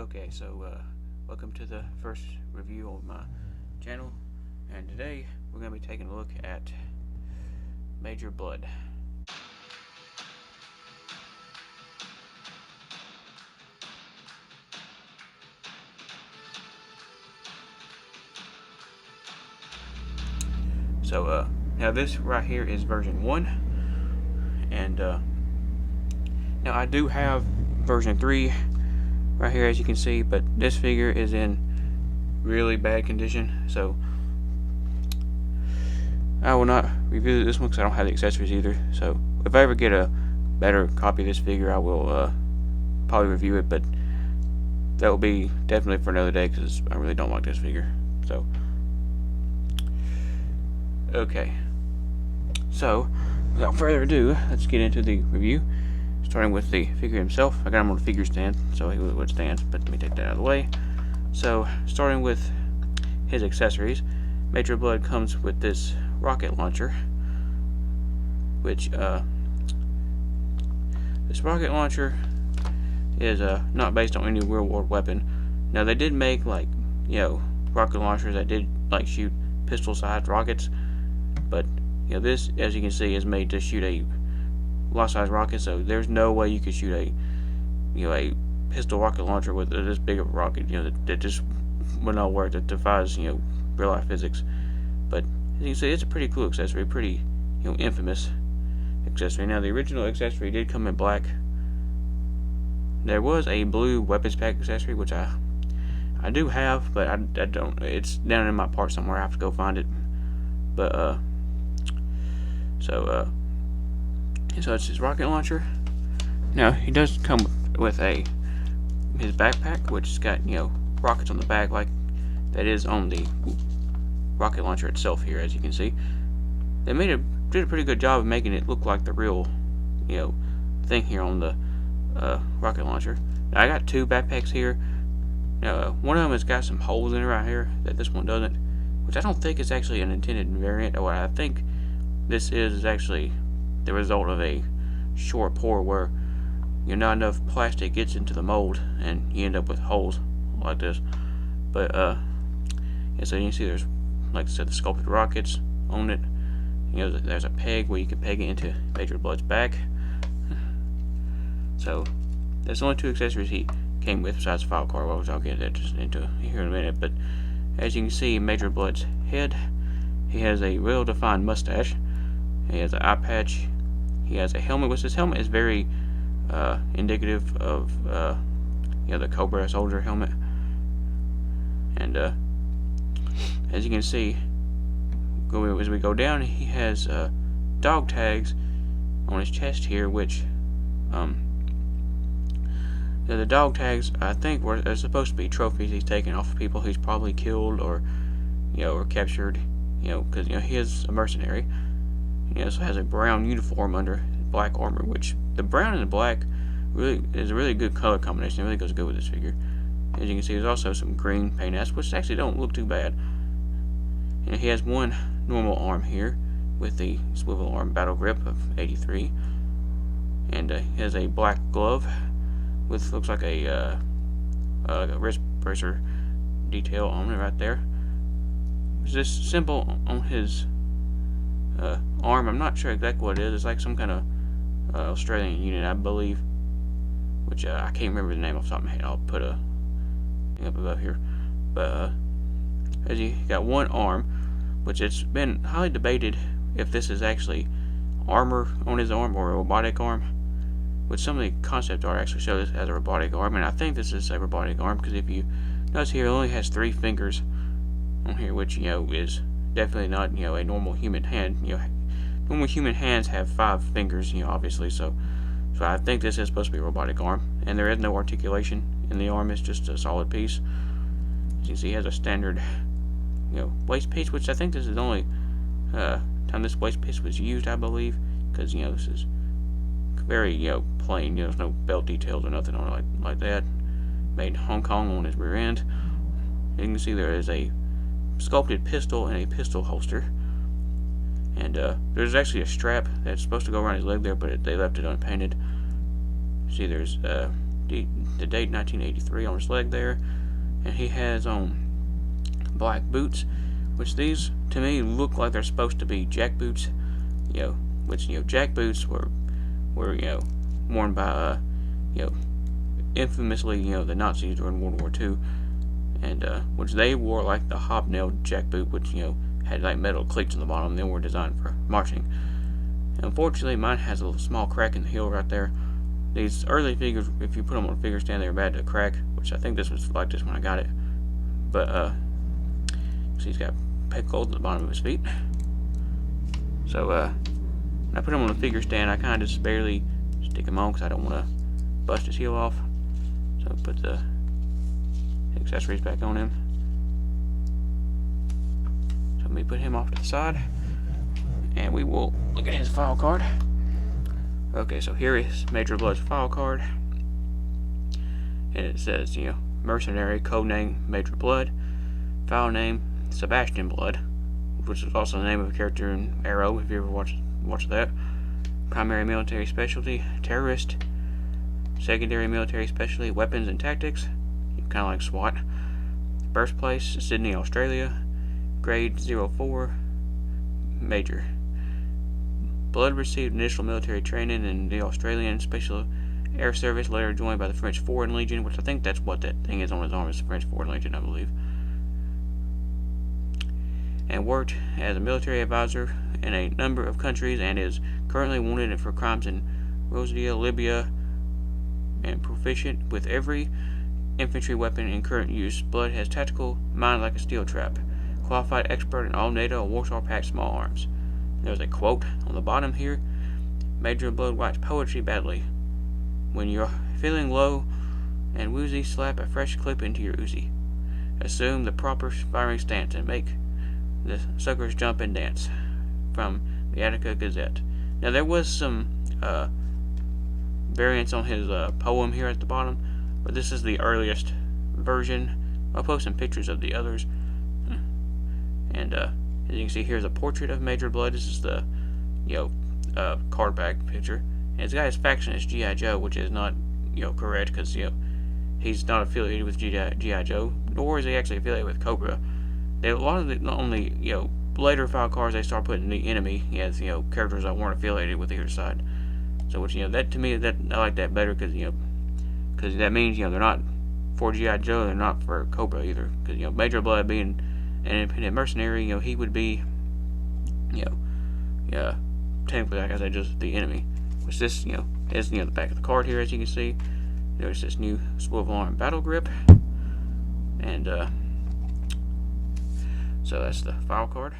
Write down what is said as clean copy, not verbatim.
Okay, so welcome to the first review on my channel, and today we're going to be taking a look at Major Bludd. So now this right here is version 1, and now I do have version 3 right here, as you can see, but this figure is in really bad condition, so I will not review this one because I don't have the accessories either. So if I ever get a better copy of this figure, I will probably review it, but that will be definitely for another day because I really don't like this figure. So okay, so without further ado, let's get into the review, starting with the figure himself. I got him on a figure stand, so he would stand, but let me take that out of the way. So starting with his accessories, Major Bludd comes with this rocket launcher, which this rocket launcher is not based on any real world weapon. Now they did make, like, rocket launchers that did like shoot pistol sized rockets, but this, as you can see, is made to shoot a life size rocket, so there's no way you could shoot a pistol rocket launcher with this big of a rocket, that just would not work. That defies real life physics. But as you can see, it's a pretty cool accessory, pretty infamous accessory. Now the original accessory did come in black. There was a blue weapons pack accessory, which I do have, but I don't. It's down in my part somewhere. I have to go find it. But so it's his rocket launcher. Now he does come with his backpack, which has got rockets on the back, like that is on the rocket launcher itself here, as you can see. They did a pretty good job of making it look like the real thing here on the rocket launcher. Now I got two backpacks here. Now one of them has got some holes in it right here that this one doesn't, which I don't think is actually an intended variant. What I think this is actually the result of a short pour where not enough plastic gets into the mold and you end up with holes like this. But so you can see there's, like I said, the sculpted rockets on it. There's a peg where you can peg it into Major Bludd's back. So that's the only two accessories he came with besides the file card, which I'll get that just into here in a minute. But as you can see, Major Bludd's head, he has a well defined mustache. He has an eye patch. He has a helmet, which this helmet is very indicative of the Cobra soldier helmet. And as you can see, as we go down, he has dog tags on his chest here, which the dog tags, I think, are supposed to be trophies he's taken off of people he's probably killed or or captured, because he is a mercenary. He also has a brown uniform under black armor, which the brown and the black really is a really good color combination. It really goes good with this figure. As you can see, there's also some green paint apps, which actually don't look too bad. And he has one normal arm here with the swivel arm battle grip of 83, and he has a black glove with looks like a wrist bracer detail on it right there. There's this symbol on his arm. I'm not sure exactly what it is. It's like some kind of Australian unit, I believe, which I can't remember the name off the top of my head. I'll put a thing up above here. But as he got one arm, which it's been highly debated if this is actually armor on his arm or a robotic arm, which some of the concept art actually show this as a robotic arm, and I think this is a robotic arm because if you notice here, it only has 3 fingers on here, which is definitely not a normal human hand. Normal human hands have 5 fingers, obviously. So I think this is supposed to be a robotic arm, and there is no articulation in the arm. It's just a solid piece. As you can see, he has a standard waist piece, which I think this is the only time this waist piece was used, I believe, because this is very plain. There's no belt details or nothing on it like that. Made in Hong Kong on his rear end. You can see there is a sculpted pistol and a pistol holster, and there's actually a strap that's supposed to go around his leg there, but they left it unpainted. See, there's the date 1983 on his leg there, and he has on black boots, which these to me look like they're supposed to be jack boots, which jack boots were worn by infamously the Nazis during World War II, and which they wore like the hobnailed jack boot, which had like metal cleats on the bottom. They were designed for marching. And unfortunately, mine has a little small crack in the heel right there. These early figures, if you put them on a figure stand, they're bad to crack, which I think this was like this when I got it. But see, he's got peg holes at the bottom of his feet. So when I put him on a figure stand, I kind of just barely stick him on because I don't want to bust his heel off. So put the accessories back on him. So let me put him off to the side, and we will look at his file card. Okay, so here is Major Bludd's file card, and it says, mercenary, codename Major Bludd, file name Sebastian Bludd, which is also the name of a character in Arrow, if you ever watch that. Primary military specialty, terrorist. Secondary military specialty, weapons and tactics, kind of like SWAT. Birthplace, Sydney, Australia. Grade 04, Major. Bludd received initial military training in the Australian Special Air Service, later joined by the French Foreign Legion, which I think that's what that thing is on his arm, is the French Foreign Legion, I believe. And worked as a military advisor in a number of countries, and is currently wanted for crimes in Rosnia, Libya, and proficient with every infantry weapon in current use. Bludd has tactical mind like a steel trap. Qualified expert in all NATO and Warsaw Pact small arms. There's a quote on the bottom here. Major Bludd writes poetry badly. When you're feeling low and woozy, slap a fresh clip into your Uzi. Assume the proper firing stance and make the suckers jump and dance. From the Attica Gazette. Now there was some variants on his poem here at the bottom, but this is the earliest version. I'll post some pictures of the others. And as you can see, here's a portrait of Major Bludd. This is the card back picture, and it's got his faction as G.I. Joe, which is not correct, because he's not affiliated with G.I. Joe, nor is he actually affiliated with Cobra. A lot of the only later file cards, they start putting the enemy as characters that weren't affiliated with either side. So which that to me, that I like that better, because because that means they're not for G.I. Joe, they're not for Cobra either, because Major Bludd being an independent mercenary, he would be technically, like I said, just the enemy. Which this is the back of the card here, as you can see. There's this new swivel arm battle grip, and so that's the file card.